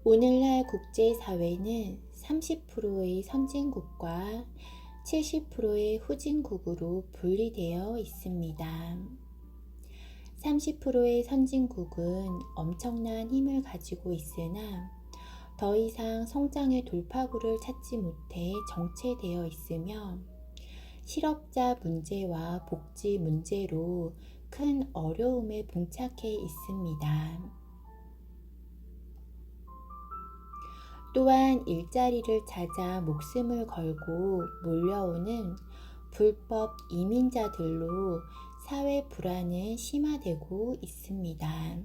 오늘날 국제사회는 30%의 선진국과 70%의 후진국으로 분리되어 있습니다. 30%의 선진국은 엄청난 힘을 가지고 있으나 더 이상 성장의 돌파구를 찾지 못해 정체되어 있으며 실업자 문제와 복지 문제로 큰 어려움에 봉착해 있습니다. 또한 일자리를 찾아 목숨을 걸고 몰려오는 불법 이민자들로 사회 불안은 심화되고 있습니다.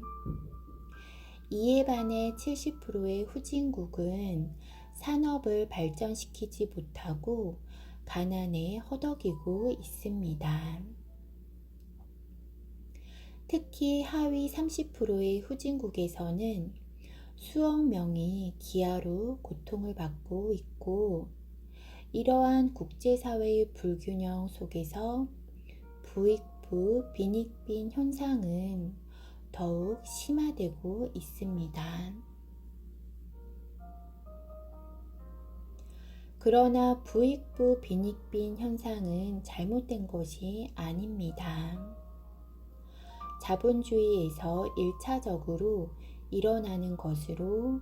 이에 반해 70%의 후진국은 산업을 발전시키지 못하고 가난에 허덕이고 있습니다. 특히 하위 30%의 후진국에서는 수억 명이 기아로 고통을 받고 있고, 이러한 국제사회의 불균형 속에서 부익부 빈익빈 현상은 더욱 심화되고 있습니다. 그러나 부익부 빈익빈 현상은 잘못된 것이 아닙니다. 자본주의에서 1차적으로 일어나는 것으로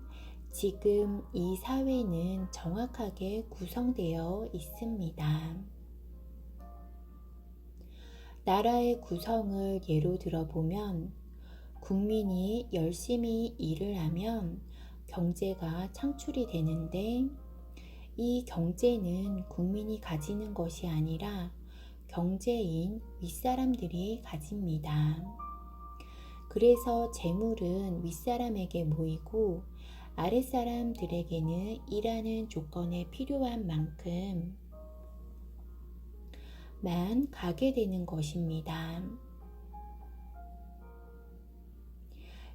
지금 이 사회는 정확하게 구성되어 있습니다. 나라의 구성을 예로 들어보면 국민이 열심히 일을 하면 경제가 창출이 되는데, 이 경제는 국민이 가지는 것이 아니라 경제인 윗사람들이 가집니다. 그래서 재물은 윗사람에게 모이고 아랫사람들에게는 일하는 조건에 필요한 만큼만 가게 되는 것입니다.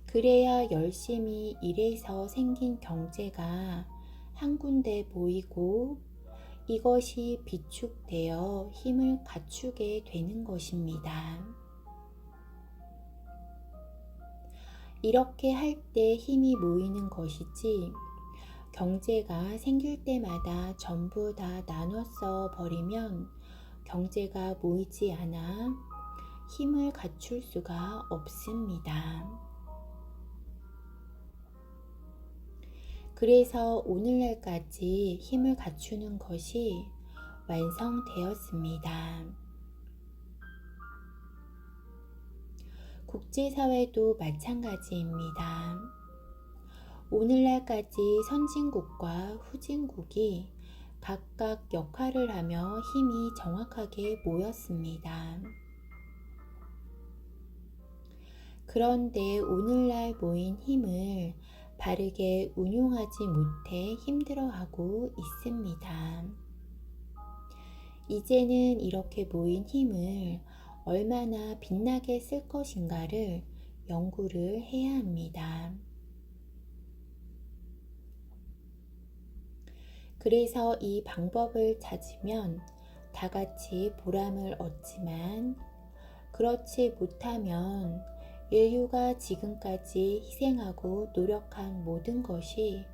그래야 열심히 일해서 생긴 경제가 한 군데 모이고 이것이 비축되어 힘을 갖추게 되는 것입니다. 이렇게 할 때 힘이 모이는 것이지, 경제가 생길 때마다 전부 다 나눠 버리면 경제가 모이지 않아 힘을 갖출 수가 없습니다. 그래서 오늘날까지 힘을 갖추는 것이 완성되었습니다. 국제사회도 마찬가지입니다. 오늘날까지 선진국과 후진국이 각각 역할을 하며 힘이 정확하게 모였습니다. 그런데 오늘날 모인 힘을 바르게 운용하지 못해 힘들어하고 있습니다. 이제는 이렇게 모인 힘을 얼마나 빛나게 쓸 것인가를 연구를 해야 합니다. 그래서 이 방법을 찾으면 다 같이 보람을 얻지만, 그렇지 못하면 인류가 지금까지 희생하고 노력한 모든 것이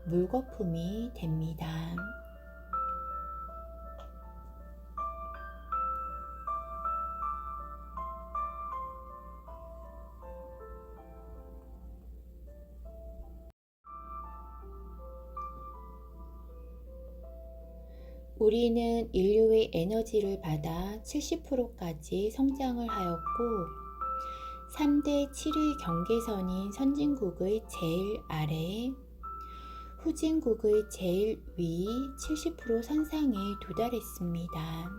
물거품이 됩니다. 우리는 인류의 에너지를 받아 70%까지 성장을 하였고, 3대 7의 경계선인 선진국의 제일 아래, 후진국의 제일 위 70% 선상에 도달했습니다.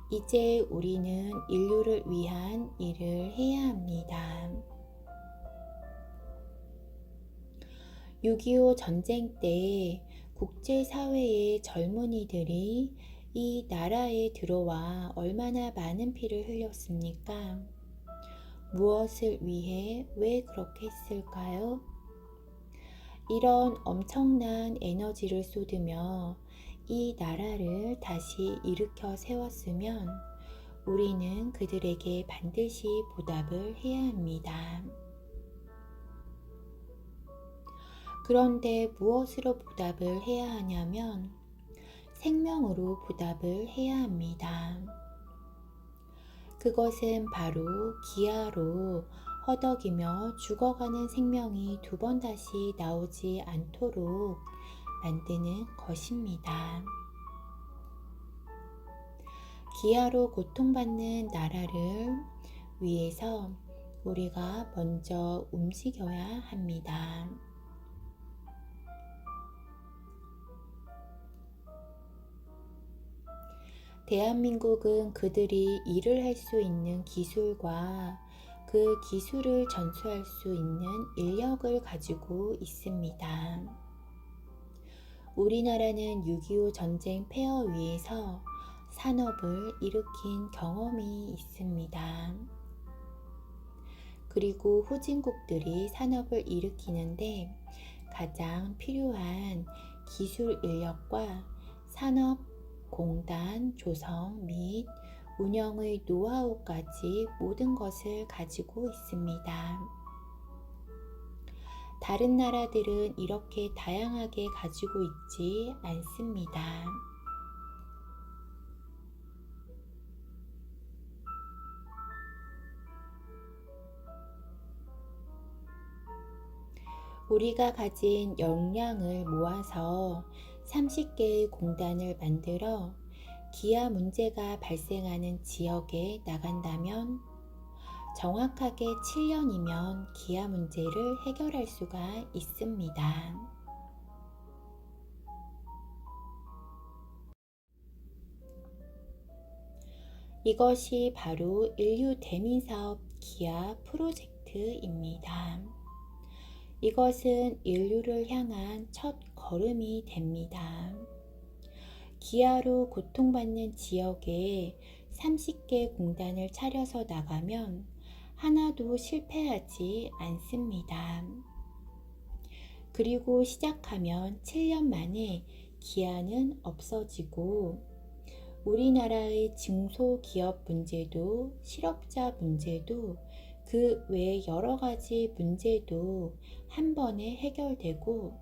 이제 우리는 인류를 위한 일을 해야 합니다. 6.25 전쟁 때 국제사회의 젊은이들이 이 나라에 들어와 얼마나 많은 피를 흘렸습니까? 무엇을 위해, 왜 그렇게 했을까요? 이런 엄청난 에너지를 쏟으며 이 나라를 다시 일으켜 세웠으면 우리는 그들에게 반드시 보답을 해야 합니다. 그런데 무엇으로 보답을 해야 하냐면 생명으로 보답을 해야 합니다. 그것은 바로 기아로 허덕이며 죽어가는 생명이 두 번 다시 나오지 않도록 만드는 것입니다. 기아로 고통받는 나라를 위해서 우리가 먼저 움직여야 합니다. 대한민국은 그들이 일을 할 수 있는 기술과 그 기술을 전수할 수 있는 인력을 가지고 있습니다. 우리나라는 6.25 전쟁 폐허 위에서 산업을 일으킨 경험이 있습니다. 그리고 후진국들이 산업을 일으키는데 가장 필요한 기술 인력과 산업공단 조성 및 운영의 노하우까지 모든 것을 가지고 있습니다. 다른 나라들은 이렇게 다양하게 가지고 있지 않습니다. 우리가 가진 역량을 모아서 30개의 공단을 만들어 기아 문제가 발생하는 지역에 나간다면 정확하게 7년이면 기아 문제를 해결할 수가 있습니다. 이것이 바로 인류 대민사업 기아 프로젝트입니다. 이것은 인류를 향한 첫 걸음이 됩니다. 기아로 고통받는 지역에 30개 공단을 차려서 나가면 하나도 실패하지 않습니다. 그리고 시작하면 7년 만에 기아는 없어지고 우리나라의 중소기업 문제도 실업자 문제도 그 외 여러 가지 문제도 한 번에 해결되고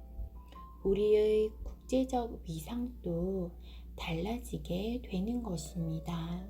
우리의 국제적 위상도 달라지게 되는 것입니다.